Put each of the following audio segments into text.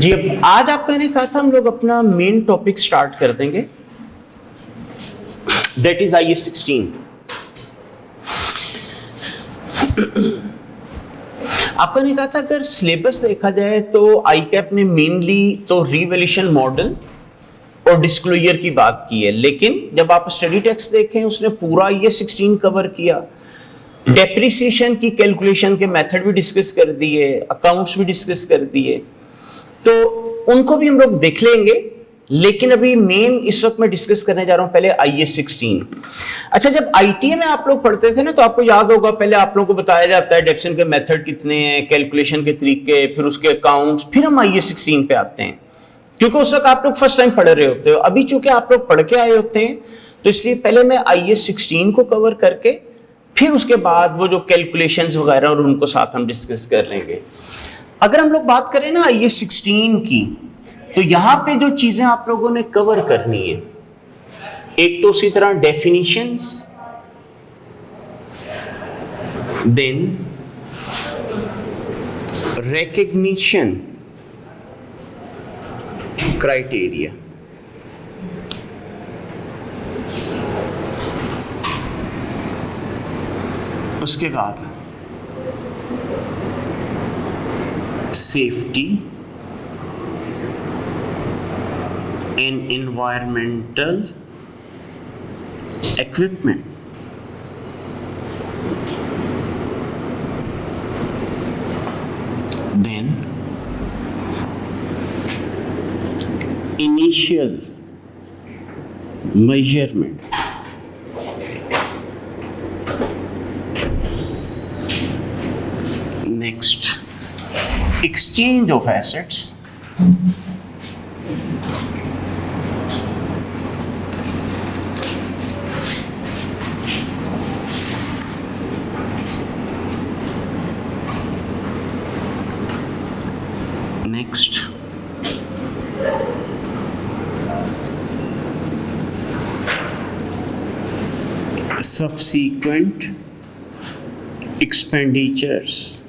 जी, अब आज आपका ने कहा था हम लोग अपना मेन टॉपिक स्टार्ट कर देंगे, दैट इज IS 16। आपका ने कहा था अगर सिलेबस देखा जाए तो ICAP ने मेनली तो रिवैल्यूएशन मॉडल और डिस्क्लोजर की बात की है, लेकिन जब आप स्टडी टेक्स्ट देखें उसने पूरा IS 16 कवर किया। डेप्रिसिएशन की कैलकुलेशन के मेथड भी डिस्कस कर दिए, अकाउंट्स भी डिस्कस कर दिए, तो उनको भी हम लोग देख लेंगे। लेकिन अभी मेन इस वक्त मैं डिस्कस करने जा रहा हूं पहले IS 16। अच्छा, जब ITA में आप लोग पढ़ते थे ना, तो आपको याद होगा पहले आप लोगों को बताया जाता है डेप्रिसिएशन के मेथड कितने हैं, कैलकुलेशन के तरीके, फिर उसके अकाउंट्स, फिर हम IS 16 पे आते हैं, क्योंकि उस वक्त आप लोग फर्स्ट टाइम पढ़ रहे होते हो। अभी चूंकि आप लोग पढ़ के आए होते हैं, तो इसलिए पहले मैं IS 16 को कवर करके फिर उसके बाद वो जो कैलकुलेशंस वगैरह और उनको साथ हम डिस्कस कर लेंगे। अगर हम लोग बात करें ना IS 16 की, तो यहां पे जो चीजें आप लोगों ने कवर करनी है, एक तो उसी तरह डेफिनिशंस, देन रिकग्निशन क्राइटेरिया, उसके बाद safety and environmental equipment, then initial measurement, next exchange of assets, next subsequent expenditures,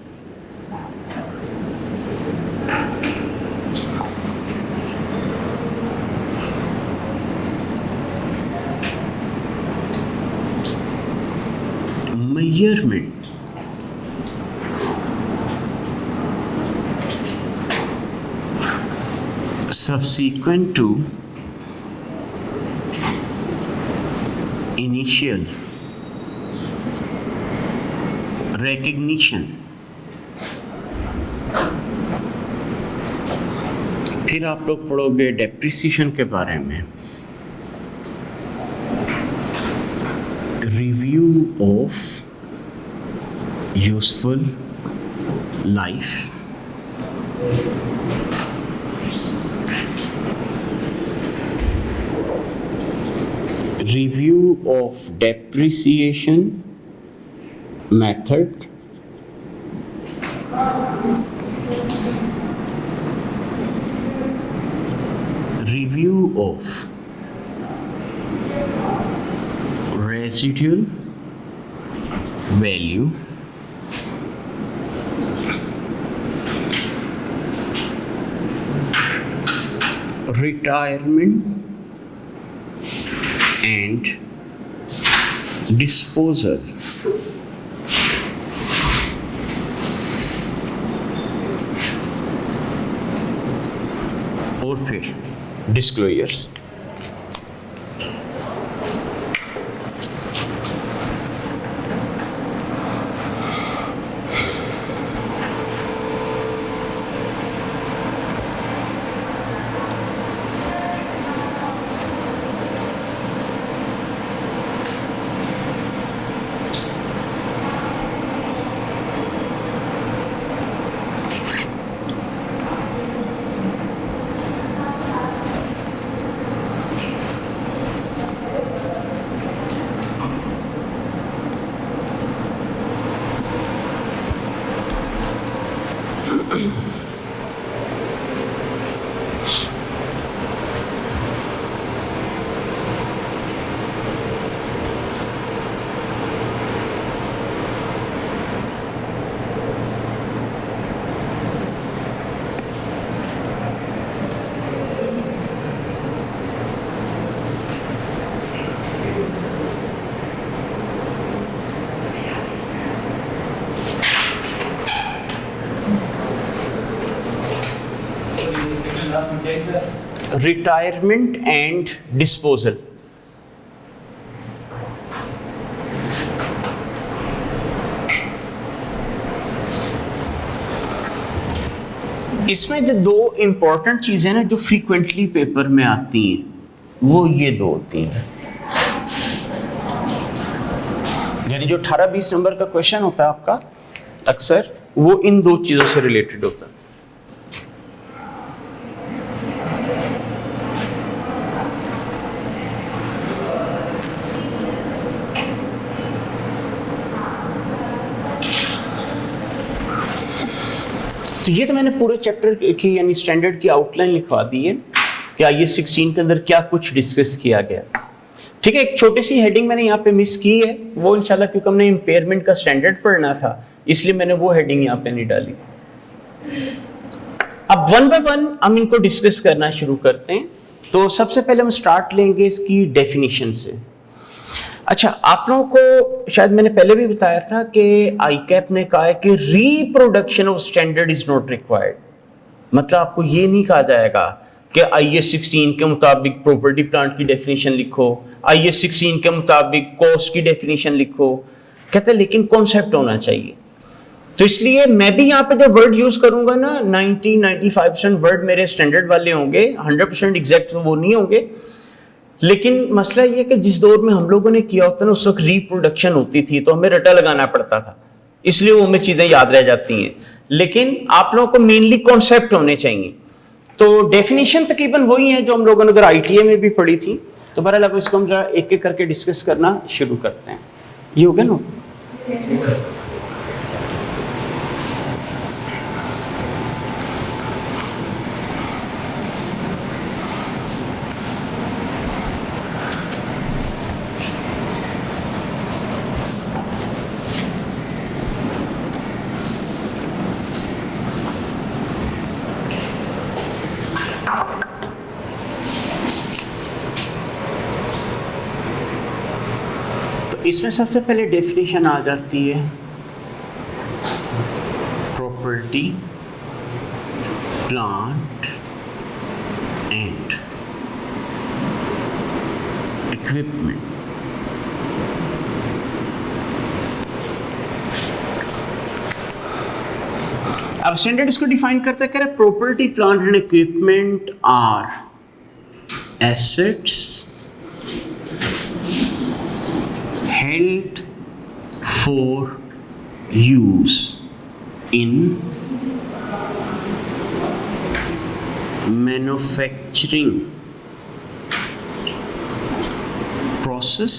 measurement, subsequent to initial recognition, फिर आप लोग पढ़ोगे डेप्रिसिएशन के बारे में, review of useful life, review of depreciation method, review of residual value, retirement and disposal, और फिर disclosures. Retirement and disposal. इसमें जो दो इंपॉर्टेंट चीजें ना जो फ्रीक्वेंटली पेपर में आती हैं वो ये दो होती हैं, यानी जो 18-20 नंबर का क्वेश्चन होता है आपका अक्सर वो इन दो चीजों से रिलेटेड होता है। तो ये तो मैंने पूरे चैप्टर की यानी स्टैंडर्ड की आउटलाइन लिखवा दी है कि आइए 16 के अंदर क्या कुछ डिस्कस किया गया। ठीक है, एक छोटी सी हेडिंग मैंने यहाँ पे मिस की है, वो इंशाल्लाह क्योंकि हमने इम्पेयरमेंट का स्टैंडर्ड पढ़ना था इसलिए मैंने वो हेडिंग यहाँ पे नहीं डाली। अब वन बाय वन हम इनको डिस्कस करना शुरू करते हैं। तो सबसे पहले हम स्टार्ट लेंगे इसकी डेफिनेशन से। अच्छा, आप लोगों को शायद मैंने पहले भी बताया था कि आईकैप ने कहा है कि reproduction of standard is not required. मतलब आपको ये नहीं कहा जाएगा कि IS 16 के मुताबिक प्रॉपर्टी प्लांट की डेफिनेशन लिखो, IS 16 के मुताबिक कॉस्ट की डेफिनेशन लिखो, कहते हैं लेकिन कॉन्सेप्ट होना चाहिए। तो इसलिए मैं भी यहाँ पे जो वर्ड यूज करूंगा ना 90-95% वर्ड मेरे स्टैंडर्ड वाले होंगे, 100% एग्जैक्ट वो नहीं होंगे। लेकिन मसला ये कि जिस दौर में हम लोगों ने किया होता ना उस वक्त रिप्रोडक्शन होती थी तो हमें रटा लगाना पड़ता था, इसलिए वो हमें चीजें याद रह जाती हैं। लेकिन आप लोगों को मेनली कॉन्सेप्ट होने चाहिए। तो डेफिनेशन तकरीबन वही है जो हम लोगों ने अगर ITA में भी पढ़ी थी। तो बहरहाल अब इसको हम जरा एक एक करके डिस्कस करना शुरू करते हैं। ये हो गया ना? इसमें सबसे पहले डेफिनेशन आ जाती है प्रॉपर्टी प्लांट एंड इक्विपमेंट। अब स्टैंडर्ड इसको डिफाइन करता है, कह रहा है property plant and equipment are assets held for use in manufacturing process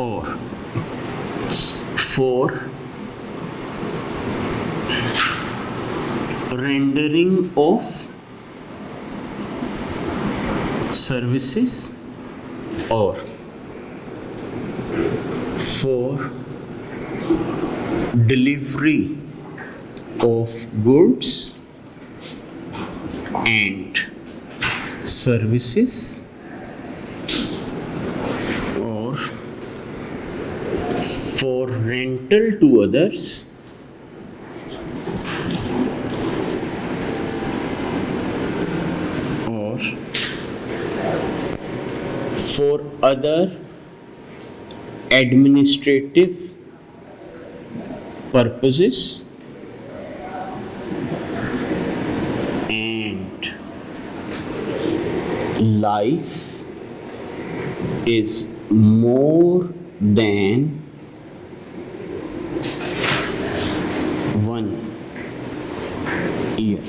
or for rendering of services or for delivery of goods and services or for rental to others or for other administrative purposes and life is more than 1 year.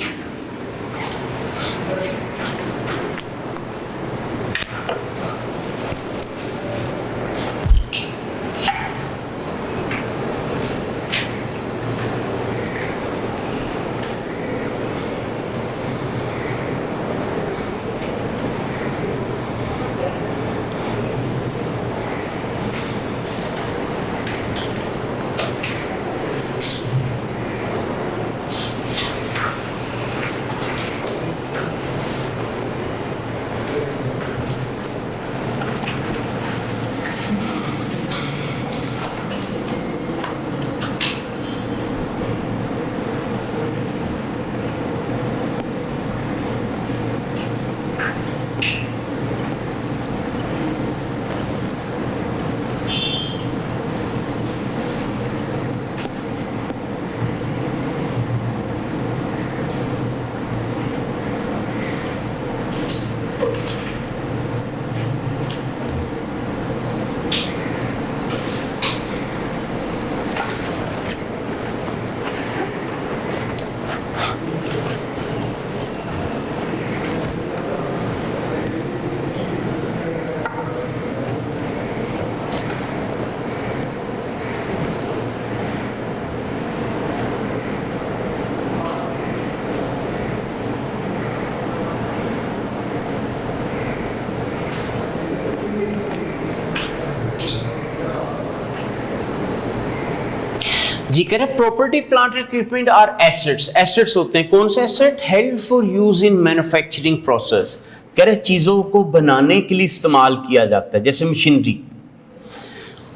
जी कह रहे property plant equipment are assets. Assets होते हैं कौन से asset? Held for use in manufacturing process. कह रहे चीजों को बनाने के लिए इस्तेमाल किया जाता है जैसे मशीनरी,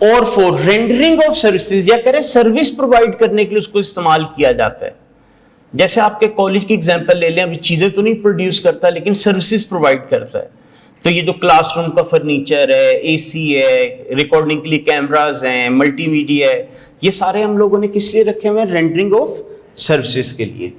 और फॉर रेंडरिंग ऑफ सर्विसेज, या कह रहे सर्विस प्रोवाइड करने के लिए उसको इस्तेमाल किया जाता है। जैसे आपके कॉलेज की एग्जांपल ले लें, अभी चीजें तो नहीं प्रोड्यूस करता लेकिन सर्विसेज प्रोवाइड करता है। तो ये जो क्लासरूम का फर्नीचर है, एसी है, रिकॉर्डिंग के लिए कैमरास हैं, मल्टीमीडिया है, ये सारे हम लोगों ने किस लिए रखे हुए हैं? रेंडरिंग ऑफ सर्विसेज के लिए।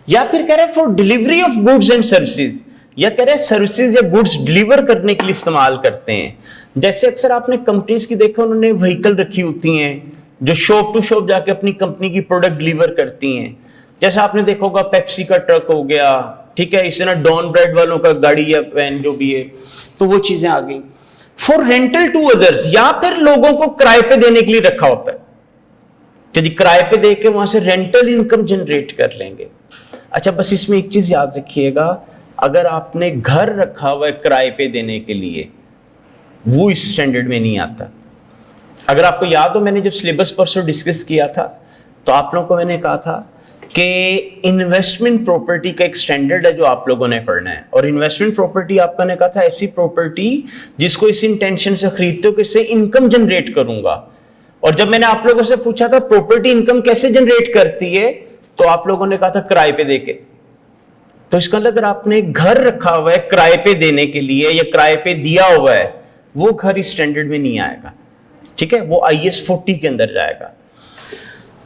या फिर कह रहे for delivery of goods and services, या कह रहे सर्विसेज या गुड्स डिलीवर करने के लिए इस्तेमाल करते हैं। जैसे अक्सर आपने कंपनीज की देखा, उन्होंने व्हीकल रखी होती हैं जो शॉप टू शॉप जाके अपनी कंपनी की प्रोडक्ट डिलीवर करती हैं। जैसे आपने देखा होगा पेप्सी का ट्रक हो गया, ठीक है, इसी तरह डॉन ब्रेड वालों का गाड़ी या वैन जो भी है, तो वो चीजें आ गई। फॉर रेंटल टू अदर्स, या फिर लोगों को किराए पे देने के लिए रखा होता है कि जी किराए पे दे के वहां से रेंटल इनकम जनरेट कर लेंगे। अच्छा, बस इसमें एक चीज याद रखिएगा, अगर आपने घर रखा हुआ है किराए पे देने के लिए, वो इस स्टैंडर्ड में नहीं आता। अगर आपको याद हो, मैंने जब सिलेबस परसों डिस्कस किया था तो आप लोगों को मैंने कहा था कि इन्वेस्टमेंट प्रॉपर्टी का एक स्टैंडर्ड है जो आप लोगों ने पढ़ना है। और इन्वेस्टमेंट प्रॉपर्टी आपका ने कहा था ऐसी प्रॉपर्टी जिसको इस इंटेंशन से खरीदते हो कि इससे इनकम जनरेट करूंगा। और जब मैंने आप लोगों से पूछा था प्रॉपर्टी इनकम कैसे जनरेट करती है, तो आप लोगों ने कहा था किराए पे देके। तो इसका मतलब अगर आपने घर रखा हुआ है किराए पे देने के लिए या किराए पे दिया हुआ है, वो घर इस स्टैंडर्ड में नहीं आएगा, ठीक है, वो IS 40 के अंदर जाएगा।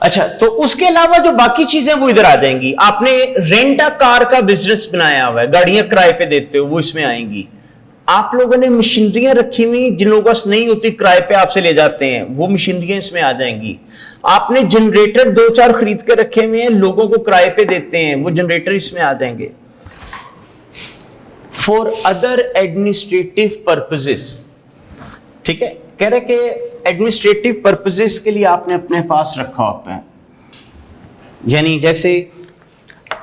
अच्छा, तो उसके अलावा जो बाकी चीजें वो इधर आ जाएंगी। आपने रेंट अ कार का बिजनेस बनाया हुआ है, गाड़ियां किराए पे देते हो, वो इसमें आएंगी। आप लोगों ने मशीनरियां रखी हुई जिन लोगों पास नहीं होती, किराए पे आपसे ले जाते हैं, वो मशीनरियां इसमें आ जाएंगी। आपने जनरेटर 2-4 खरीद के रखे हुए हैं, लोगों को किराए पे देते हैं, वो जनरेटर इसमें आ जाएंगे। फॉर अदर एडमिनिस्ट्रेटिव पर्पसेस, ठीक है, कह रहे कि एडमिनिस्ट्रेटिव पर्पसेस के लिए आपने अपने पास रखा होता है। यानी जैसे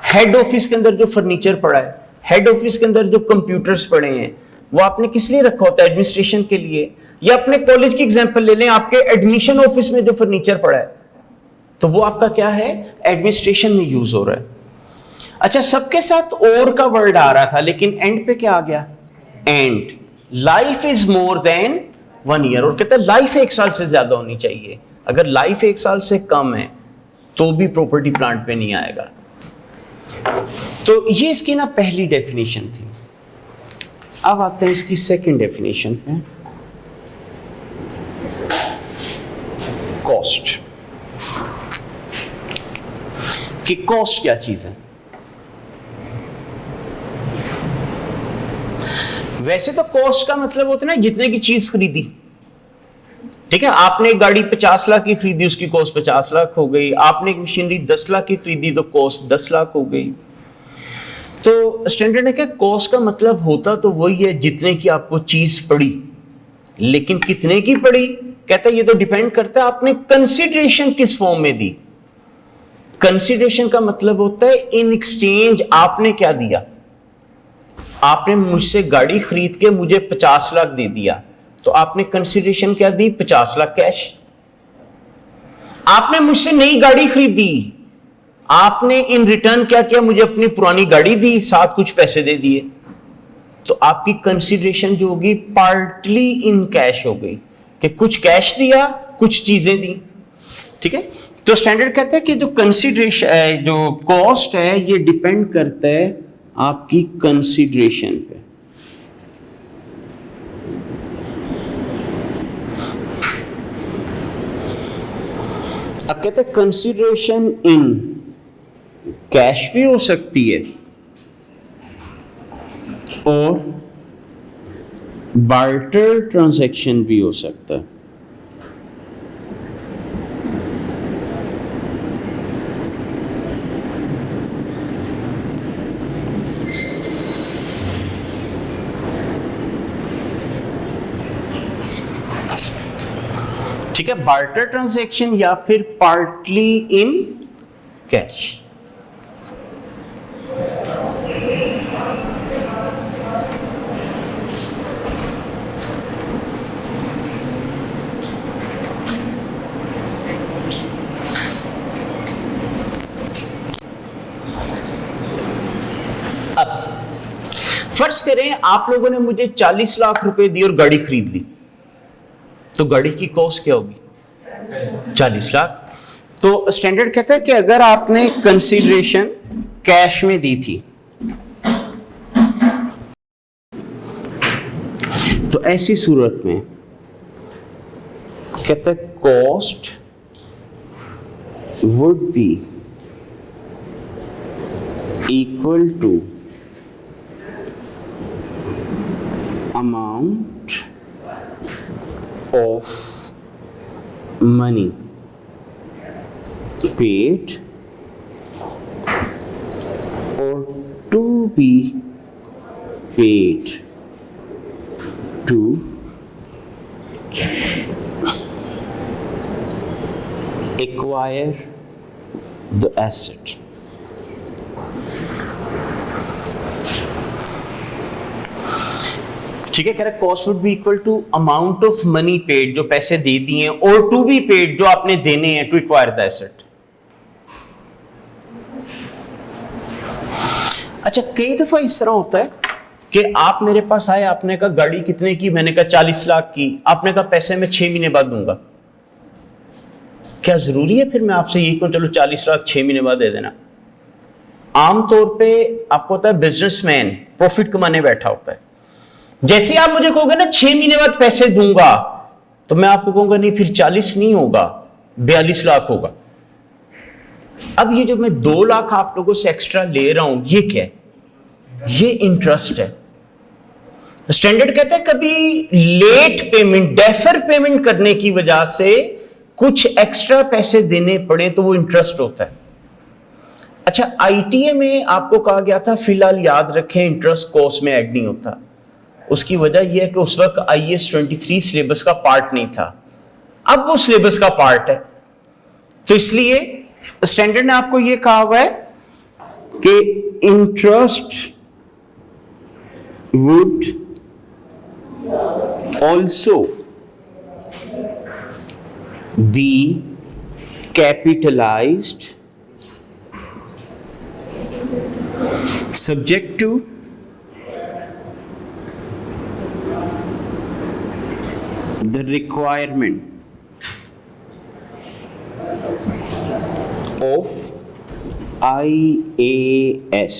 हेड ऑफिस के अंदर जो फर्नीचर पड़ा है, हेड ऑफिस के अंदर जो कंप्यूटर्स पड़े हैं, वो आपने किस लिए रखा होता है? एडमिनिस्ट्रेशन के लिए। या अपने कॉलेज की एग्जांपल ले लें, आपके एडमिशन ऑफिस में जो फर्नीचर पड़ा है, तो वो आपका क्या है? एडमिनिस्ट्रेशन में यूज हो रहा है। अच्छा, सबके साथ और का वर्ड आ रहा था, लेकिन एंड पे क्या आ गया? And. Life is more than 1 year, और कहते हैं लाइफ 1 साल से ज्यादा होनी चाहिए। अगर लाइफ 1 साल से कम है तो भी प्रॉपर्टी प्लांट पे नहीं आएगा। तो ये इसकी ना पहली डेफिनेशन थी। अब आते हैं इसकी सेकंड डेफिनेशन पे, कॉस्ट। कि कॉस्ट क्या चीज है? वैसे तो कॉस्ट का मतलब होता है ना जितने की चीज खरीदी, ठीक है। आपने एक गाड़ी 50 लाख की खरीदी, उसकी कॉस्ट 50 लाख हो गई। आपने एक मशीनरी 10 लाख की खरीदी तो कॉस्ट 10 लाख हो गई। तो स्टैंडर्ड है कि कॉस्ट का मतलब होता तो वही है जितने की आपको चीज पड़ी, लेकिन कितने की पड़ी कहता है ये तो डिपेंड करता है आपने कंसिडरेशन किस फॉर्म में दी। कंसिडरेशन का मतलब होता है इन एक्सचेंज आपने क्या दिया। आपने मुझसे गाड़ी खरीद के मुझे 50 लाख दे दिया, तो आपने कंसिडरेशन क्या दी? 50 लाख कैश। आपने मुझसे नई गाड़ी खरीदी, आपने इन रिटर्न क्या किया? मुझे अपनी पुरानी गाड़ी दी, साथ कुछ पैसे दे दिए। तो आपकी कंसिडरेशन जो होगी पार्टली इन कैश हो गई, कि कुछ कैश दिया, कुछ चीजें दी, ठीक है। तो स्टैंडर्ड कहता है कि जो कंसिडरेशन, जो कॉस्ट है, ये डिपेंड करता है आपकी कंसिडरेशन पे। अब कहते हैं कंसिडरेशन इन कैश भी हो सकती है और बार्टर ट्रांजैक्शन भी हो सकता है। ठीक है, बार्टर ट्रांजैक्शन या फिर पार्टली इन कैश। फर्ज करें आप लोगों ने मुझे 40 लाख रुपए दिए और गाड़ी खरीद ली, तो गाड़ी की कॉस्ट क्या होगी? 40 लाख। तो स्टैंडर्ड कहता है कि अगर आपने कंसीडरेशन कैश में दी थी तो ऐसी सूरत में कहता है cost would be equal to amount of money paid or to be paid to acquire the asset. ठीक है, कह रहा है cost would be equal to amount of money paid, जो पैसे दे दिए, और टू बी पेड, जो आपने देने हैं टू एक्वायर द एसेट। अच्छा, कई दफा इस तरह होता है कि आप मेरे पास आए, आपने कहा गाड़ी कितने की, मैंने कहा 40 लाख की, आपने कहा पैसे मैं 6 महीने बाद दूंगा। क्या जरूरी है फिर मैं आपसे यही कहूं चलो 40 लाख 6 महीने बाद दे देना? आमतौर पे आपको पता है बिजनेसमैन प्रॉफिट कमाने बैठा होता है। जैसे आप मुझे कहोगे ना 6 महीने बाद पैसे दूंगा, तो मैं आपको कहूंगा नहीं, फिर 40 नहीं होगा, 42 लाख होगा। अब ये जो मैं 2 लाख आप लोगों से एक्स्ट्रा ले रहा हूं, ये क्या है? ये इंटरेस्ट है। स्टैंडर्ड कहता है कभी लेट पेमेंट, डेफर पेमेंट करने की वजह से कुछ एक्स्ट्रा पैसे देने पड़े तो वो इंटरेस्ट होता है। अच्छा, आईटीए में आपको कहा गया था फिलहाल याद रखें इंटरेस्ट कॉस्ट में ऐड नहीं होता। उसकी वजह यह है कि उस वक्त IAS 23 सिलेबस का पार्ट नहीं था, अब वो सिलेबस का पार्ट है। तो इसलिए स्टैंडर्ड ने आपको यह कहा हुआ है कि interest would also be capitalised subject to the requirement of IAS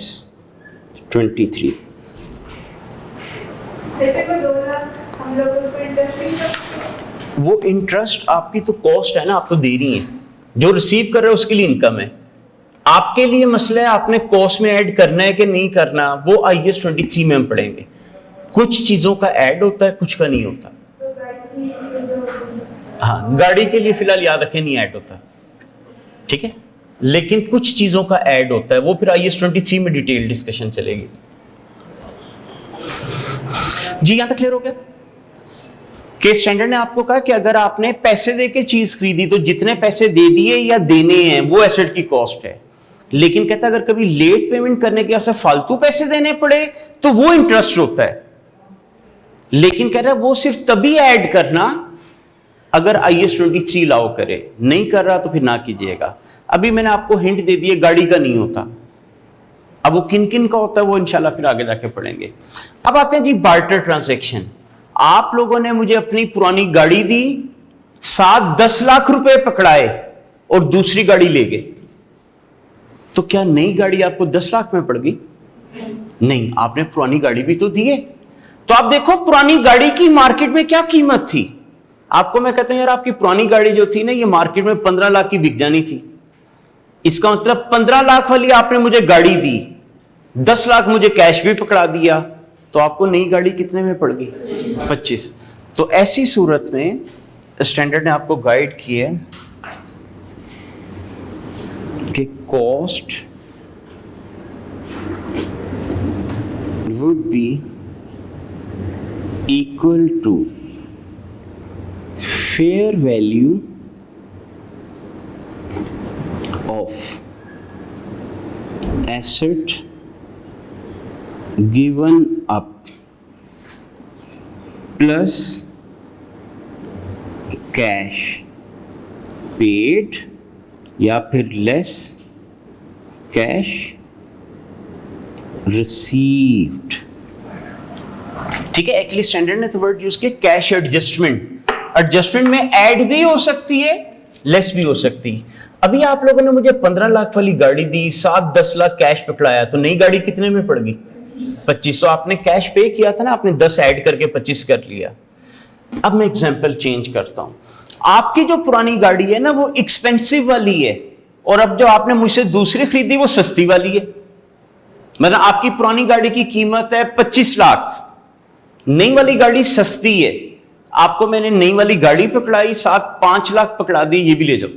23। वो इंटरेस्ट आपकी तो कॉस्ट है ना, आप तो दे रही हैं, जो रिसीव कर रहे हो उसके लिए इनकम है। आपके लिए मसला है आपने कॉस्ट में ऐड करना है कि नहीं करना, वो IAS 23 में हम पढ़ेंगे। कुछ चीजों का ऐड होता है, कुछ का नहीं होता। हाँ, गाड़ी के लिए फिलहाल याद रखें नहीं ऐड होता, ठीक है, लेकिन कुछ चीजों का ऐड होता है, वो फिर IAS 23 में डिटेल डिस्कशन चलेगी। जी, यहां तक क्लियर हो गया? केस स्टैंडर्ड ने आपको कहा कि अगर आपने पैसे देके चीज खरीदी तो जितने पैसे दे दिए या देने हैं वो एसेट की कॉस्ट है, लेकिन कहता है अगर कभी लेट पेमेंट करने के वजह से फालतू पैसे देने पड़े तो वो इंटरेस्ट होता है। लेकिन कह रहा है वो सिर्फ तभी ऐड करना अगर IAS 23 लाओ करे, नहीं कर रहा तो फिर ना कीजिएगा। अभी मैंने आपको हिंट दे दिए, गाड़ी का नहीं होता। अब वो किन किन का होता है वो इंशाल्लाह फिर आगे जाके पढ़ेंगे। अब आते हैं जी बार्टर ट्रांजैक्शन। आप लोगों ने मुझे अपनी पुरानी गाड़ी दी, साथ 10 लाख रुपए पकड़ाए और दूसरी गाड़ी ले गए, तो क्या नई गाड़ी आपको 10 लाख में पड़ गई? नहीं, आपने पुरानी गाड़ी भी तो दी है। तो आप देखो पुरानी गाड़ी की मार्केट में क्या कीमत थी। आपको मैं कहता हूं यार आपकी पुरानी गाड़ी जो थी ना ये मार्केट में 15 लाख की बिक जानी थी। इसका मतलब 15 लाख वाली आपने मुझे गाड़ी दी, 10 लाख मुझे कैश भी पकड़ा दिया, तो आपको नई गाड़ी कितने में पड़ गई? 25। तो ऐसी सूरत में स्टैंडर्ड ने आपको गाइड किया कि cost would be equal to fair value of asset given up plus cash paid या फिर less cash received। ठीक है, एक्चुअली स्टैंडर्ड ने तो वर्ड यूज किया कैश एडजस्टमेंट। एडजस्टमेंट में ऐड भी हो सकती है, लेस भी हो सकती है। अभी आप लोगों ने मुझे 15 लाख वाली गाड़ी दी, 7-10 लाख कैश पकड़ाया, तो नई गाड़ी कितने में पड़ गई? 25। तो आपने कैश पे किया था ना, आपने 10 ऐड करके 25 कर लिया। अब मैं एग्जांपल चेंज करता हूं। आपकी जो पुरानी गाड़ी है ना वो एक्सपेंसिव वाली है, और अब जो आपने मुझसे दूसरी खरीदी वो सस्ती वाली है। मतलब आपकी पुरानी गाड़ी की कीमत है 25 लाख, नई वाली गाड़ी सस्ती है, आपको मैंने नई वाली गाड़ी पकड़ाई, साथ 5 लाख पकड़ा दी, ये भी ले जाओ।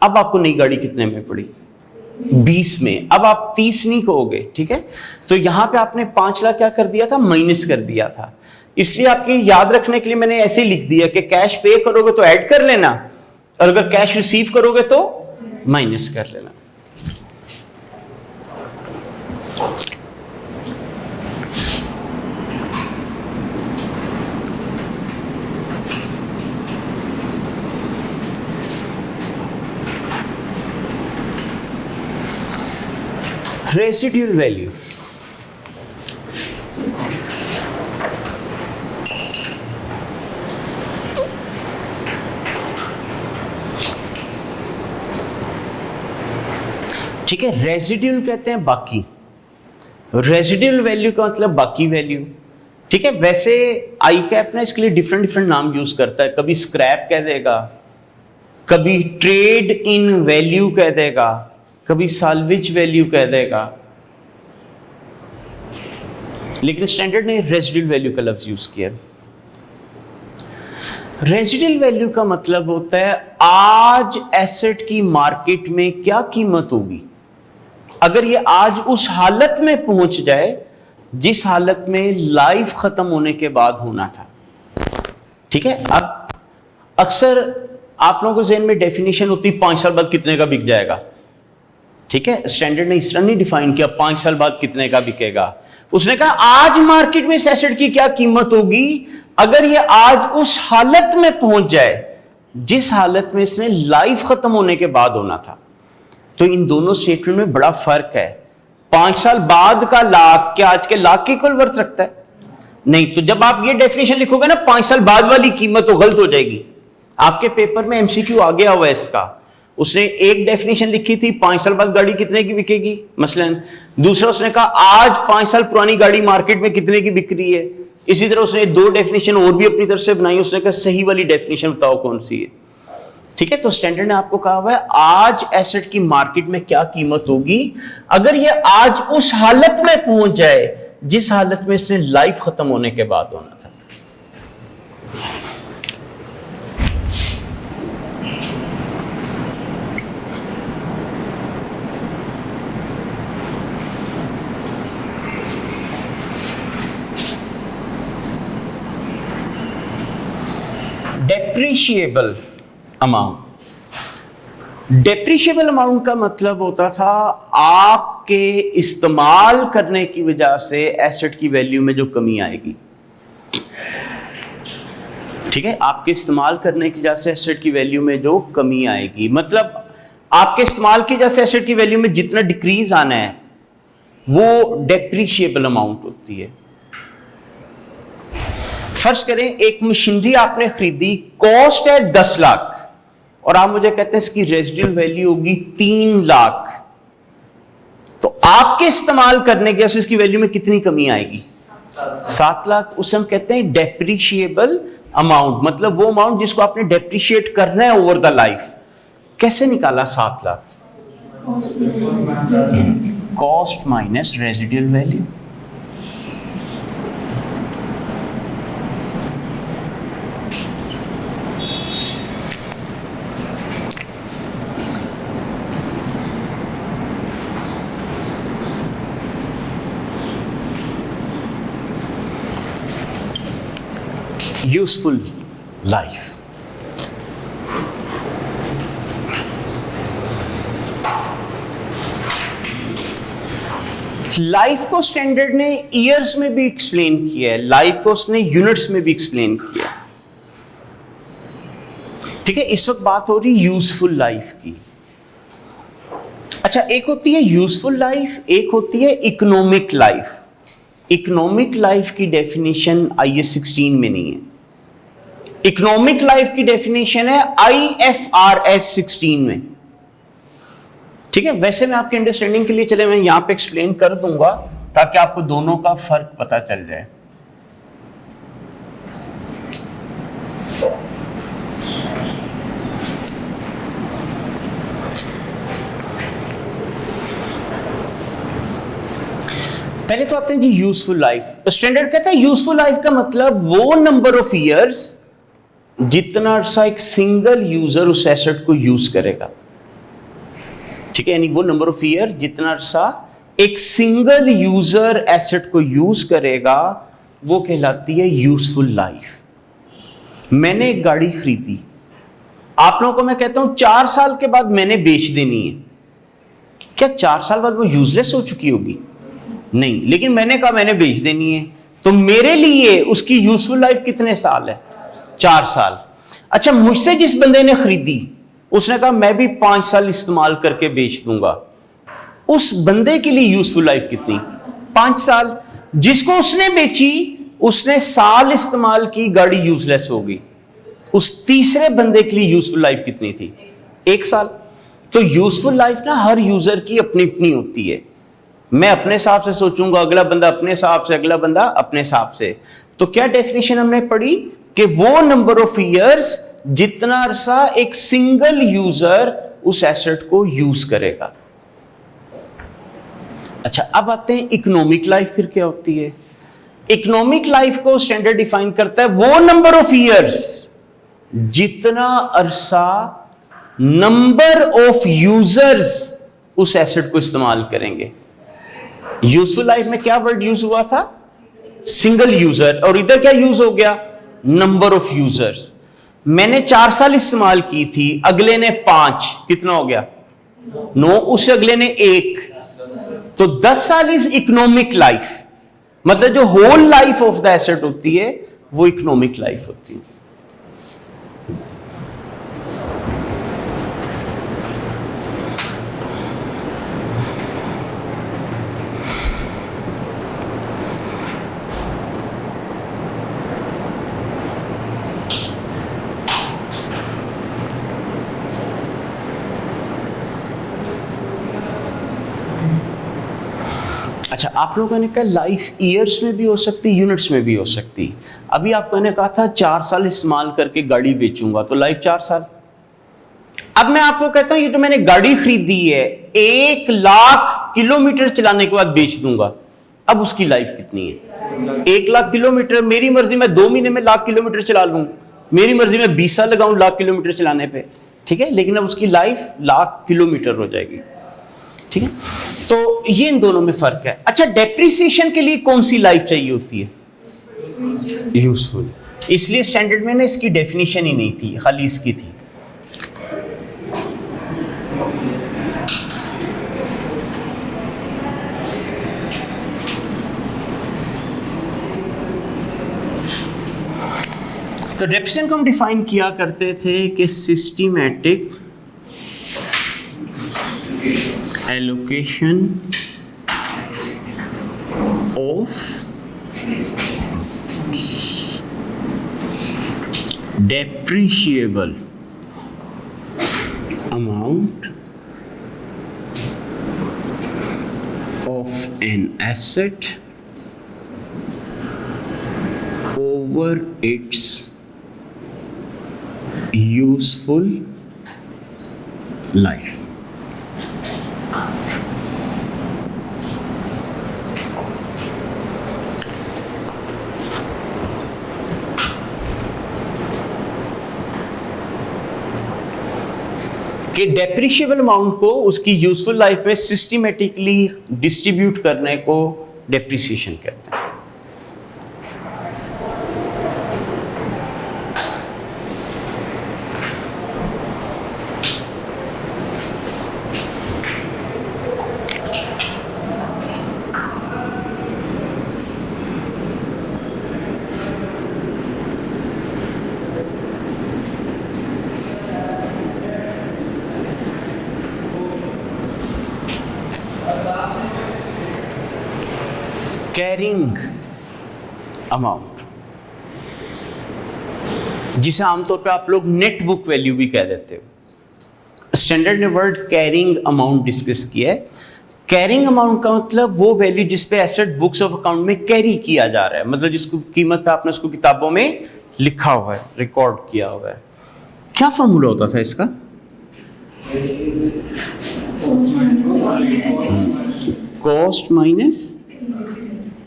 अब आपको नई गाड़ी कितने में पड़ी? 20 में। अब आप 30 नहीं कहोगे, ठीक है? तो यहां पे आपने 5 लाख क्या कर दिया था? माइनस कर दिया था। इसलिए आपके याद रखने के लिए मैंने ऐसे ही लिख दिया कि कैश पे करोगे तो ऐड कर लेना, और अगर कैश रिसीव करोगे तो माइनस कर लेना। रेसिड्यूल वैल्यू, ठीक है, रेसिड्यूल कहते हैं बाकी। रेसिड्यूल वैल्यू का मतलब बाकी वैल्यू, ठीक है। वैसे आई कैप ना इसके लिए डिफरेंट डिफरेंट नाम यूज करता है, कभी स्क्रैप कह देगा, कभी ट्रेड इन वैल्यू कह देगा, कभी साल्वेज वैल्यू कह देगा, लेकिन स्टैंडर्ड ने रेसिड्यूल वैल्यू का लफ्ज यूज किया। रेसिड्यूल वैल्यू का मतलब होता है आज एसेट की मार्केट में क्या कीमत होगी अगर ये आज उस हालत में पहुंच जाए जिस हालत में लाइफ खत्म होने के बाद होना था। ठीक है, अब अक्सर आप लोगों को ज़हन में डेफिनेशन होती 5 साल बाद कितने का बिक जाएगा। ठीक है, स्टैंडर्ड ने इस तरह नहीं डिफाइन किया 5 साल बाद कितने का बिकेगा। उसने कहा आज मार्केट में इस एसेट की क्या कीमत होगी अगर ये आज उस हालत में पहुंच जाए जिस हालत में इसने लाइफ खत्म होने के बाद होना था। तो इन दोनों स्टेटमेंट में बड़ा फर्क है। 5 साल बाद का लाख क्या आज के लाख के इक्वल वर्थ रखता है? नहीं। तो जब आप ये डेफिनेशन लिखोगे ना 5 साल बाद वाली कीमत, तो गलत हो जाएगी। आपके पेपर में एमसीक्यू आ गया हुआ है इसका। उसने एक डेफिनेशन लिखी थी 5 साल बाद गाड़ी कितने की बिकेगी मसलन, दूसरा उसने कहा आज 5 साल पुरानी गाड़ी मार्केट में कितने की बिक रही है। इसी तरह उसने 2 डेफिनेशन और भी अपनी तरफ से बनाई। उसने कहा सही वाली डेफिनेशन बताओ कौन सी है। ठीक है, तो स्टैंडर्ड ने आपको कहा हुआ है आज एसेट की मार्केट में क्या कीमत होगी अगर ये आज उस हालत में पहुंच जाए जिस हालत में इसने लाइफ खत्म होने के बाद होना था। Depreciable amount. डेप्रिशिएबल अमाउंट का मतलब होता था आपके इस्तेमाल करने की वजह से एसेट की वैल्यू में जो कमी आएगी। ठीक है, आपके इस्तेमाल करने की वजह से एसेट की वैल्यू में जो कमी आएगी, मतलब आपके इस्तेमाल की वजह से एसेट की वैल्यू में जितना डिक्रीज आना है वो डेप्रिशिएबल अमाउंट होती है। फर्ज करें एक मशीनरी आपने खरीदी, कॉस्ट है 10 लाख और आप मुझे कहते हैं इसकी रेजिडुअल वैल्यू होगी 3 लाख, तो आपके इस्तेमाल करने की वजह से इसकी वैल्यू में कितनी कमी आएगी? 7 लाख। उसे हम कहते हैं डेप्रिशिएबल अमाउंट, मतलब वो अमाउंट जिसको आपने डेप्रिशिएट करना है ओवर द लाइफ। कैसे निकाला 7 lakh? Cost minus residual value. Useful life. Life को स्टैंडर्ड ने ईयर्स में भी एक्सप्लेन किया है, लाइफ को उसने यूनिट्स में भी एक्सप्लेन किया। ठीक है, इस वक्त बात हो रही यूजफुल लाइफ की। अच्छा, एक होती है यूजफुल लाइफ, एक होती है इकोनॉमिक लाइफ। इकोनॉमिक लाइफ की डेफिनेशन IS 16 में नहीं है, इकोनॉमिक लाइफ की डेफिनेशन है IFRS 16 में। ठीक है, वैसे मैं आपके अंडरस्टैंडिंग के लिए चले मैं यहां पे एक्सप्लेन कर दूंगा ताकि आपको दोनों का फर्क पता चल जाए। पहले तो आते हैं जी यूजफुल लाइफ। स्टैंडर्ड कहता है यूजफुल लाइफ का मतलब वो नंबर ऑफ ईयर्स जितना अरसा एक सिंगल यूजर उस एसेट को यूज करेगा। ठीक है, यानी वो नंबर ऑफ ईयर जितना अरसा एक सिंगल यूजर एसेट को यूज करेगा वो कहलाती है यूजफुल लाइफ। मैंने एक गाड़ी खरीदी, आप लोगों को मैं कहता हूं 4 साल के बाद मैंने बेच देनी है, क्या 4 साल बाद वो यूजलेस हो चुकी होगी? नहीं, लेकिन मैंने कहा मैंने बेच देनी है, तो मेरे लिए उसकी यूजफुल लाइफ कितने साल है? 4 साल। अच्छा, मुझसे जिस बंदे ने खरीदी उसने कहा मैं भी 5 साल इस्तेमाल करके बेच दूंगा, उस बंदे के लिए यूजफुल लाइफ कितनी? 5 साल। जिसको उसने बेची उसने साल इस्तेमाल की, गाड़ी यूजलेस हो गई, उस तीसरे बंदे के लिए यूजफुल लाइफ कितनी थी? 1 साल। तो यूजफुल लाइफ ना हर यूजर की अपनी अपनी होती है। मैं अपने हिसाब से सोचूंगा, अगला बंदा अपने हिसाब से, अगला बंदा अपने हिसाब से। तो क्या डेफिनेशन हमने पढ़ी कि वो नंबर ऑफ ईयर्स जितना अरसा एक सिंगल यूजर उस एसेट को यूज करेगा। अच्छा, अब आते हैं इकोनॉमिक लाइफ। फिर क्या होती है? इकोनॉमिक लाइफ को स्टैंडर्ड डिफाइन करता है वो नंबर ऑफ ईयर्स जितना अरसा नंबर ऑफ यूजर्स उस एसेट को इस्तेमाल करेंगे। यूजफुल लाइफ में क्या वर्ड यूज हुआ था? सिंगल यूजर, और इधर क्या यूज हो गया? Number of users. मैंने 4 साल इस्तेमाल की थी, अगले ने 5, कितना हो गया? 9, उससे अगले ने 1, तो 10 साल इज इकोनॉमिक लाइफ। मतलब जो whole life of the asset होती है वो इकोनॉमिक लाइफ होती है। अच्छा, आप लोगों ने कहा लाइफ ईयर्स में भी हो सकती, यूनिट्स में भी हो सकती। अभी आपको ने कहा था 4 साल इस्तेमाल करके गाड़ी बेचूंगा, तो लाइफ 4 साल। अब मैं आपको कहता हूं ये तो मैंने गाड़ी खरीदी है, 1 लाख किलोमीटर चलाने के बाद बेच दूंगा, अब उसकी लाइफ कितनी है? 1 लाख किलोमीटर। मेरी मर्जी मैं 2 महीने में लाख किलोमीटर चला लूं, मेरी मर्जी में 20 साल लगाऊं लाख किलोमीटर चलाने पे, ठीक है, लेकिन अब उसकी लाइफ लाख किलोमीटर हो जाएगी। ठीक है, तो ये इन दोनों में फर्क है। अच्छा, डेप्रिसिएशन के लिए कौन सी लाइफ चाहिए होती है? यूजफुल। इसलिए स्टैंडर्ड में ना इसकी डेफिनेशन ही नहीं थी, खाली इसकी थी। तो डेप्रिसिएशन को हम डिफाइन किया करते थे कि systematic allocation of depreciable amount of an asset over its useful life। कि डेप्रिशिएबल अमाउंट को उसकी यूजफुल लाइफ में सिस्टमेटिकली डिस्ट्रीब्यूट करने को डेप्रिसिएशन कहते हैं। कैरिंग अमाउंट, जिसे आमतौर पे आप लोग नेट बुक वैल्यू भी कह देते हो। स्टैंडर्ड ने वर्ड कैरिंग अमाउंट डिस्कस किया है। कैरिंग अमाउंट का मतलब वो वैल्यू जिस पे एसेट बुक्स ऑफ अकाउंट में कैरी किया जा रहा है, मतलब जिसको कीमत पे आपने उसको किताबों में लिखा हुआ है, रिकॉर्ड किया हुआ है। क्या फॉर्मूला होता था इसका? Cost minus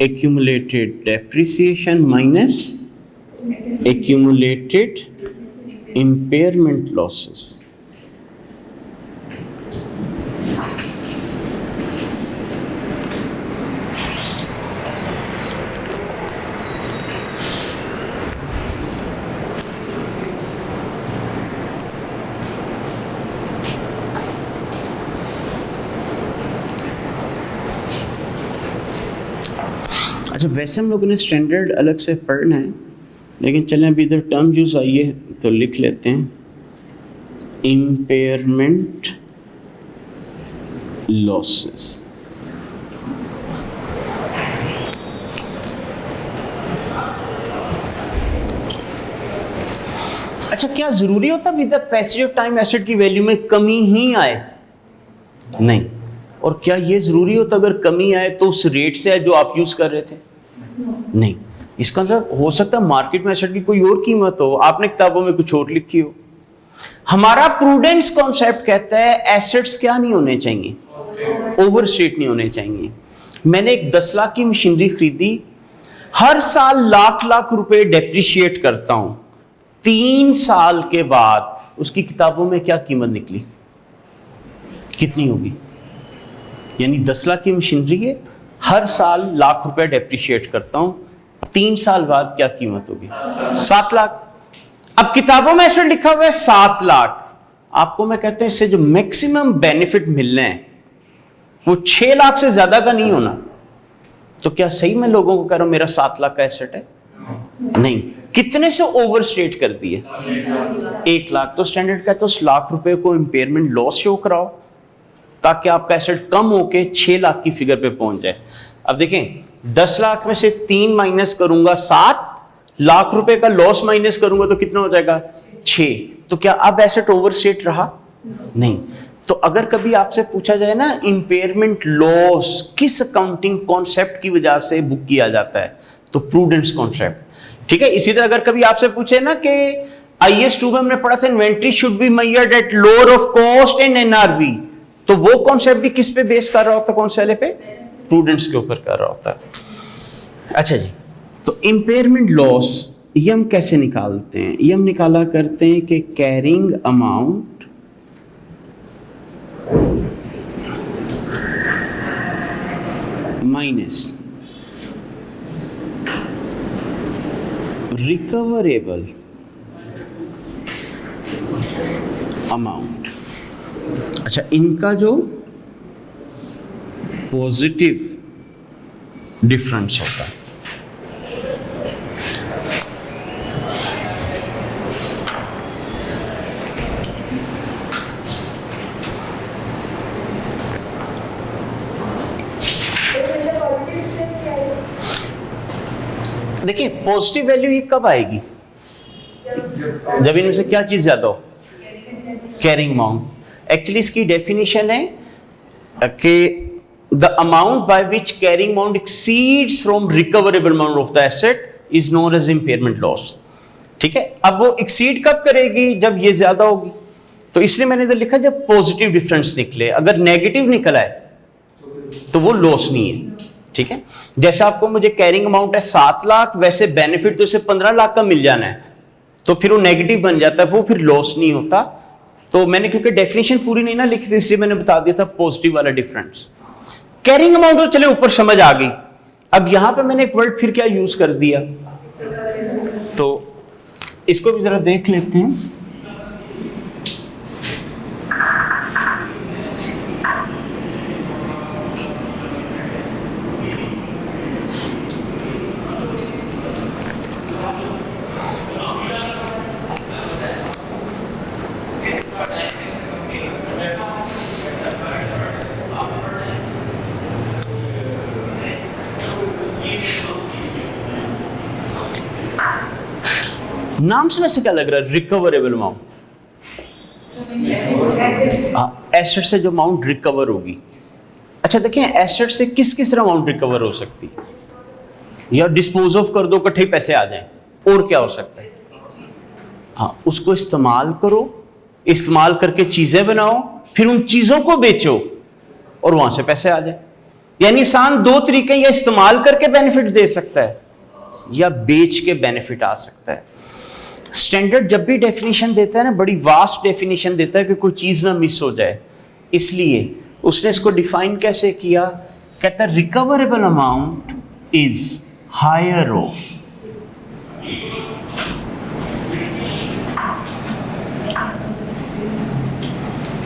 accumulated depreciation minus accumulated impairment losses। अच्छा, वैसे हम लोगों ने स्टैंडर्ड अलग से पढ़ना है, लेकिन चलें अभी इधर टर्म यूज आई है तो लिख लेते हैं। Impairment losses. अच्छा, क्या जरूरी होता with the passage of time asset की वैल्यू में कमी ही आए? नहीं। और क्या ये जरूरी होता अगर कमी आए तो उस रेट से आए जो आप यूज कर रहे थे? नहीं। इसका मतलब हो सकता है मार्केट में एसेट की कोई और कीमत हो, आपने किताबों में कुछ और लिखी हो। हमारा प्रूडेंस कॉन्सेप्ट कहता है एसेट्स क्या नहीं होने चाहिए, ओवरस्टेट नहीं होने चाहिए। मैंने एक 10 लाख की मशीनरी खरीदी, हर साल लाख लाख रुपए डेप्रिशिएट करता हूं, 3 साल के बाद उसकी किताबों में क्या कीमत निकली, कितनी होगी? यानी 10 लाख की मशीनरी है, हर साल लाख रुपए डेप्रिशिएट करता हूं, 3 साल बाद क्या कीमत होगी? 7 लाख। अब किताबों में ऐसा लिखा हुआ है 7 लाख। आपको मैं कहता हूं इससे जो मैक्सिमम बेनिफिट मिलने हैं वो 6 लाख से ज्यादा का नहीं होना। तो क्या सही मैं लोगों को कह रहा हूं मेरा 7 लाख का एसेट है? नहीं। कितने से ओवरस्टेट कर दिए? 1 लाख। तो स्टैंडर्ड कहता है उस लाख रुपए को इंपेयरमेंट लॉस शो कराओ ताकि आपका एसेट कम होके 6 लाख की फिगर पे पहुंच जाए। अब देखें, 10 लाख में से 3 माइनस करूंगा 7 लाख रुपए का लॉस माइनस करूंगा तो कितना हो जाएगा? 6। तो क्या अब एसेट ओवरस्टेट रहा? नहीं। तो अगर कभी आपसे पूछा जाए ना इंपेयरमेंट लॉस किस अकाउंटिंग कॉन्सेप्ट की वजह से बुक किया जाता है, तो प्रूडेंस कॉन्सेप्ट। ठीक है। इसी तरह अगर कभी आपसे पूछे ना कि IS2 में हमने पढ़ा था inventory should be measured at lower of cost and NRV, तो वो कॉन्सेप्ट भी किस पे बेस कर रहा होता है? कौन से वाले पे? प्रूडेंस के ऊपर कर रहा होता है। अच्छा जी, तो इंपेयरमेंट लॉस ये हम कैसे निकालते हैं? ये हम निकाला करते हैं कि carrying amount minus recoverable amount. अच्छा, इनका जो पॉजिटिव डिफरेंस होता है। देखिए, पॉजिटिव वैल्यू ये कब आएगी? जब इनमें से क्या चीज ज्यादा हो? Carrying amount. एक्चुअली इसकी डेफिनेशन है कि the amount by which carrying amount exceeds from recoverable amount of the asset is known as impairment loss. ठीक है। अब वो एक्सीड कब करेगी? जब ये ज्यादा होगी। तो इसलिए मैंने इधर लिखा जब पॉजिटिव डिफरेंस निकले। अगर नेगेटिव निकला है तो वो लॉस नहीं है। ठीक है। जैसे आपको मुझे कैरिंग अमाउंट है 7 लाख, वैसे बेनिफिट तो इसे 15 लाख का मिल जाना है, तो फिर वो नेगेटिव बन जाता है, वो फिर लॉस नहीं होता। तो मैंने क्योंकि डेफिनेशन पूरी नहीं ना लिखी थी इसलिए मैंने बता दिया था पॉजिटिव वाला डिफरेंस। कैरिंग अमाउंट तो चले ऊपर समझ आ गई। अब यहां पे मैंने एक वर्ड फिर क्या यूज कर दिया, तो इसको भी जरा देख लेते हैं। नाम से वैसे क्या लग रहा है, रिकवरेबल अमाउंट, एसेट से जो अमाउंट रिकवर होगी। अच्छा देखिए, एसेट से किस किस तरह अमाउंट रिकवर हो सकती है, या डिस्पोज ऑफ कर दो इकट्ठे पैसे आ जाएं, और क्या हो सकता है? हाँ, उसको इस्तेमाल करो, इस्तेमाल करके चीजें बनाओ, फिर उन चीजों को बेचो और वहां से पैसे आ जाए। यानी इंसान दो तरीके, या इस्तेमाल करके बेनिफिट दे सकता है या बेच के बेनिफिट आ सकता है। स्टैंडर्ड जब भी डेफिनेशन देता है ना, बड़ी वास्ट डेफिनेशन देता है कि कोई चीज ना मिस हो जाए, इसलिए उसने इसको डिफाइन कैसे किया, कहता है recoverable amount is higher of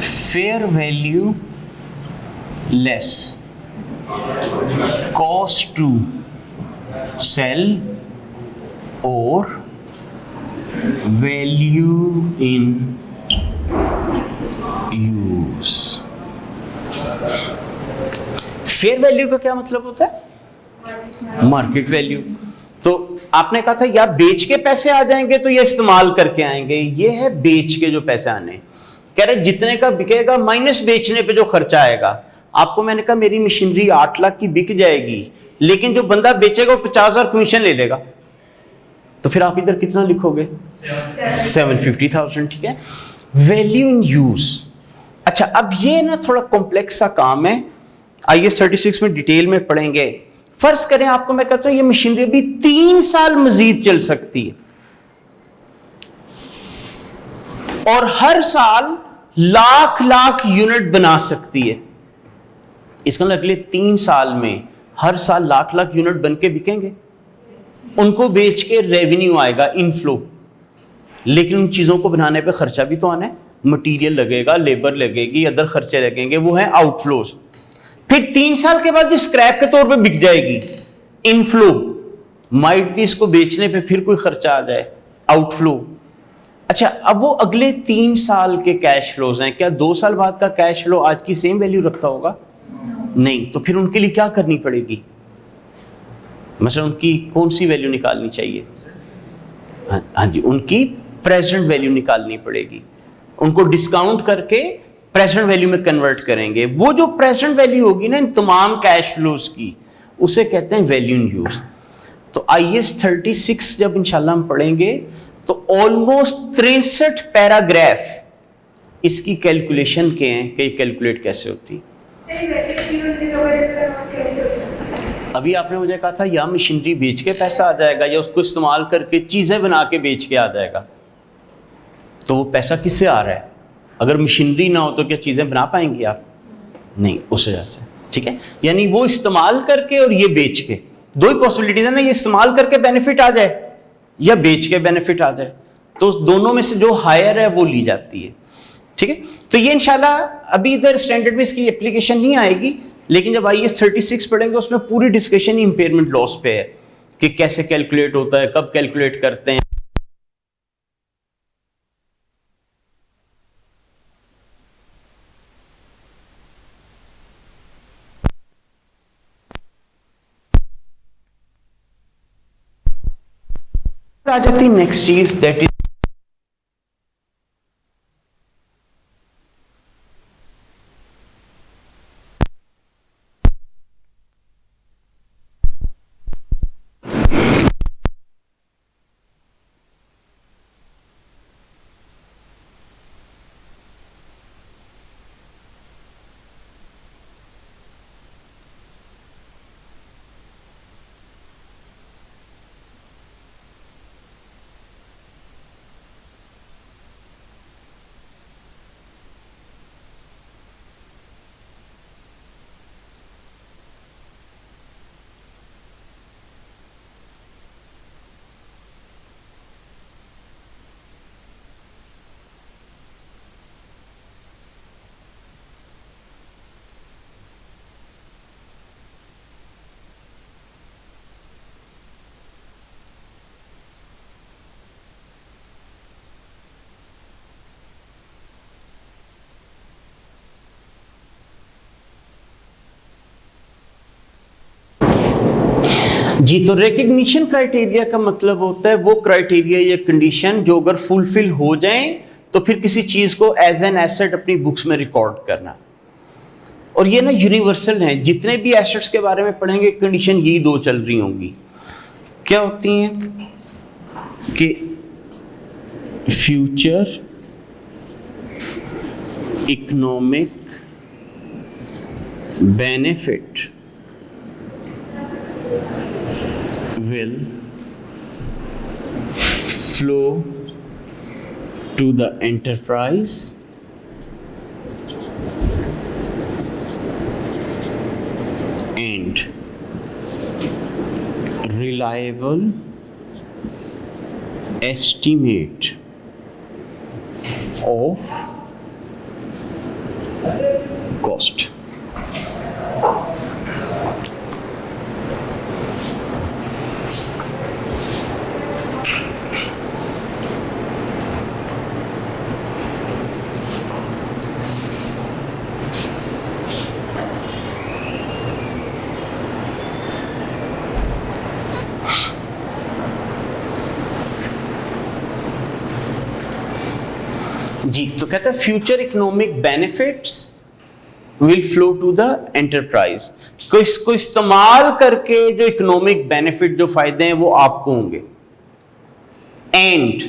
fair value less cost to sell और value in use. Fair value का क्या मतलब होता है? Market value. तो आपने कहा था या बेच के पैसे आ जाएंगे तो ये इस्तेमाल करके आएंगे, ये है बेच के जो पैसे आने। कह रहे जितने का बिकेगा माइनस बेचने पे जो खर्चा आएगा। आपको मैंने कहा मेरी मशीनरी 8 लाख की बिक जाएगी, लेकिन जो बंदा बेचेगा वो 50,000 कमीशन ले लेगा, तो फिर आप इधर कितना लिखोगे? 750,000। ठीक है, वैल्यू इन यूज। अच्छा, अब ये ना थोड़ा कॉम्प्लेक्स सा काम है, आइए 36 में डिटेल में पढ़ेंगे। फर्ज करें आपको मैं कहता हूं ये मशीनरी भी 3 साल मजीद चल सकती है और हर साल लाख लाख यूनिट बना सकती है। इसका मतलब अगले 3 साल में हर साल लाख लाख यूनिट बन के बिकेंगे, उनको बेच के रेवेन्यू आएगा, इनफ्लो। लेकिन उन चीजों को बनाने पे खर्चा भी तो आना है, मटेरियल लगेगा, लेबर लगेगी, अदर खर्चे लगेंगे, वो है आउटफ्लोज। फिर 3 साल के बाद भी स्क्रैप के तौर पे बिक जाएगी, इनफ्लो। माइट भी इसको बेचने पे फिर कोई खर्चा आ जाए, आउटफ्लो। अच्छा, अब वो अगले 3 साल के कैश फ्लोज हैं, क्या 2 साल बाद का कैश फ्लो आज की सेम वैल्यू रखता होगा? नहीं। तो फिर उनके लिए क्या करनी पड़ेगी? मतलब उनकी कौन सी वैल्यू निकालनी चाहिए? हाँ जी, उनकी प्रेजेंट वैल्यू निकालनी पड़ेगी। उनको डिस्काउंट करके प्रेजेंट वैल्यू में कन्वर्ट करेंगे। वो जो प्रेजेंट वैल्यू होगी ना इन तमाम कैश फ्लोज की, उसे कहते हैं वैल्यू इन यूज। तो IAS 36 जब इंशाल्लाह हम पढ़ेंगे तो ऑलमोस्ट 63 पैराग्राफ इसकी कैलकुलेशन के हैं कि कैलकुलेट कैसे होती। अभी आपने मुझे कहा था या मशीनरी बेच के पैसा आ जाएगा या उसको इस्तेमाल करके चीजें बना के बेच के आ जाएगा। तो वो पैसा किससे आ रहा है? अगर मशीनरी ना हो तो क्या चीजें बना पाएंगे आप? नहीं, उस वजह से। ठीक है, यानी वो इस्तेमाल करके और ये बेच के, दो ही पॉसिबिलिटीज है ना, ये इस्तेमाल करके बेनिफिट आ जाए या बेच के बेनिफिट आ जाए। तो दोनों में से जो हायर है वो ली जाती है। ठीक है, तो ये इंशाल्लाह अभी इधर स्टैंडर्ड में इसकी एप्लीकेशन नहीं आएगी, लेकिन जब IAS 36 पढ़ेंगे उसमें पूरी डिस्कशन ही इंपेयरमेंट लॉस पे है कि कैसे कैलकुलेट होता है, कब कैलकुलेट करते हैं। आ जाती नेक्स्ट चीज, दैट इज जी, तो रिकग्निशन क्राइटेरिया का मतलब होता है वो क्राइटेरिया या कंडीशन जो अगर फुलफिल हो जाए तो फिर किसी चीज को एज एन एसेट अपनी बुक्स में रिकॉर्ड करना। और ये ना यूनिवर्सल है, जितने भी एसेट्स के बारे में पढ़ेंगे कंडीशन यही दो चल रही होंगी। क्या होती हैं कि future economic benefit will flow to the enterprise and reliable estimate of cost। जी, तो कहता है future economic benefits will flow to the enterprise. को इसको इस्तेमाल करके जो इकोनॉमिक बेनिफिट, जो फायदे हैं वो आपको होंगे। And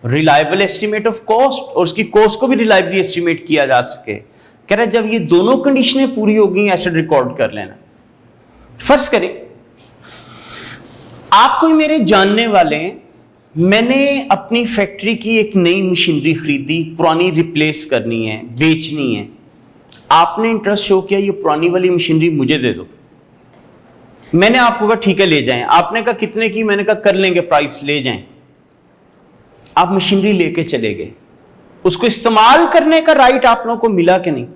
reliable estimate of cost, और उसकी कॉस्ट को भी रिलायबली एस्टिमेट किया जा सके। कह रहा है जब ये दोनों कंडीशनें पूरी होगी एसेट रिकॉर्ड कर लेना। फर्ज करें आप कोई मेरे जानने वाले हैं, मैंने अपनी फैक्ट्री की एक नई मशीनरी खरीदी, पुरानी रिप्लेस करनी है, बेचनी है। आपने इंटरेस्ट शो किया ये पुरानी वाली मशीनरी मुझे दे दो। मैंने आपको कहा ठीक है ले जाएं। आपने कहा कितने की? मैंने कहा कर लेंगे प्राइस, ले जाएं। आप मशीनरी लेके चले गए, उसको इस्तेमाल करने का राइट आप लोगों को मिला कि नहीं?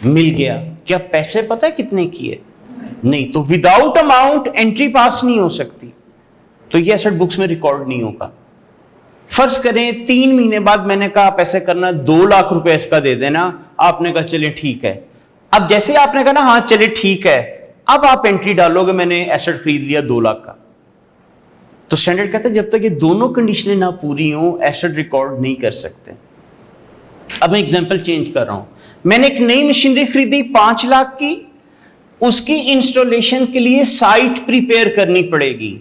मिल गया। क्या पैसे पता है कितने की है? नहीं। तो विदाउट अमाउंट एंट्री पास नहीं हो सकती, तो ये एसेट बुक्स में रिकॉर्ड नहीं होगा। फर्ज करें 3 महीने बाद मैंने कहा आप ऐसे करना 2 लाख रुपए इसका दे देना। आपने कहा चले ठीक है। अब जैसे आपने कहा ना हाँ चले ठीक है, अब आप एंट्री डालोगे मैंने एसेट खरीद लिया 2 लाख का। तो स्टैंडर्ड कहता है जब तक ये दोनों कंडीशनें ना पूरी हो एसेट रिकॉर्ड नहीं कर सकते। अब मैं एग्जांपल चेंज कर रहा हूं। मैंने एक नई मशीनरी खरीदी 5 लाख की, उसकी इंस्टॉलेशन के लिए साइट प्रिपेयर करनी पड़ेगी।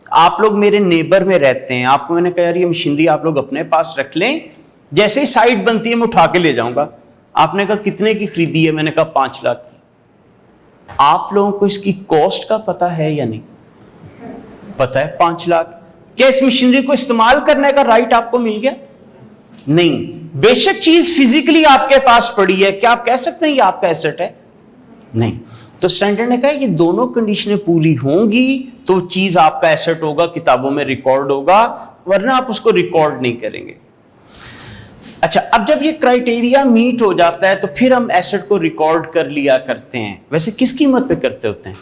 आप लोग मेरे नेबर में रहते हैं, आपको मैंने कहा यार ये मशीनरी आप लोग अपने पास रख लें, जैसे ही साइट बनती है मैं उठा के ले जाऊंगा। आपने कहा कितने की खरीदी है? मैंने कहा 5 लाख की। आप लोगों को इसकी कॉस्ट का पता है या नहीं? पता है 5 लाख। क्या इस मशीनरी को इस्तेमाल करने का राइट आपको मिल गया? नहीं। बेशक चीज फिजिकली आपके पास पड़ी है, क्या आप कह सकते हैं ये आपका एसेट है? नहीं। तो स्टैंडर्ड ने कहा ये दोनों कंडीशनें पूरी होंगी तो चीज आपका एसेट होगा, किताबों में रिकॉर्ड होगा, वरना आप उसको रिकॉर्ड नहीं करेंगे। अच्छा, अब जब ये क्राइटेरिया मीट हो जाता है तो फिर हम एसेट को रिकॉर्ड कर लिया करते हैं। वैसे किस कीमत पे करते होते हैं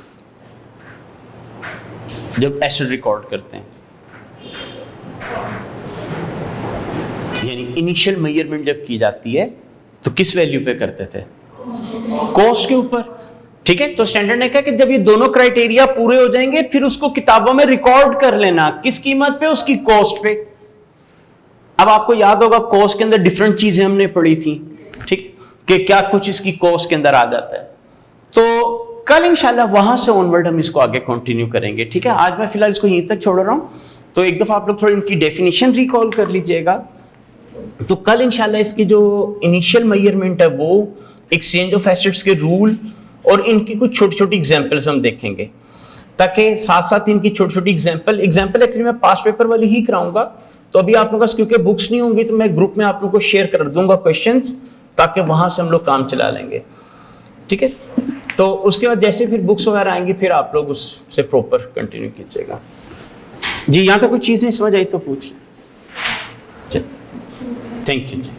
जब एसेट रिकॉर्ड करते हैं? यानी इनिशियल मेजरमेंट जब की जाती है तो किस वैल्यू पे करते थे? कॉस्ट के ऊपर। ठीक है। तो स्टैंडर्ड ने कहा कि जब ये दोनों क्राइटेरिया पूरे हो जाएंगे फिर उसको किताबों में रिकॉर्ड कर लेना। किस कीमत पे? उसकी कॉस्ट पे। अब आपको याद होगा कॉस्ट के अंदर डिफरेंट चीजें हमने पढ़ी थी, ठीक, कि क्या कुछ इसकी कॉस्ट के अंदर आ जाता है। तो कल इंशाल्लाह वहां से ऑनवर्ड हम इसको आगे कंटिन्यू करेंगे। ठीक है। आज मैं फिलहाल इसको यहीं तक छोड़ रहा हूं। तो एक दफा आप लोग थोड़ी इनकी डेफिनेशन रिकॉल कर लीजिएगा। तो कल इंशाल्लाह इसकी जो इनिशियल मेजरमेंट है वो, एक्सचेंज ऑफ एसेट्स के रूल और इनकी कुछ छोटी छोटी एग्जांपल्स हम देखेंगे, ताकि साथ साथ इनकी छोटी छोटी एग्जांपल एक्चुअली मैं पास पेपर वाली ही कराऊंगा। तो अभी आप लोगों का क्योंकि बुक्स नहीं होंगी तो मैं ग्रुप में आप लोगों को शेयर कर दूंगा क्वेश्चंस, ताकि वहां से हम लोग काम चला लेंगे। ठीक है। तो उसके बाद जैसे फिर बुक्स वगैरह आएंगी फिर आप लोग उससे प्रॉपर कंटिन्यू कीजिएगा। जी, यहाँ तक कुछ चीजें समझ आई तो पूछ। Thank you ji.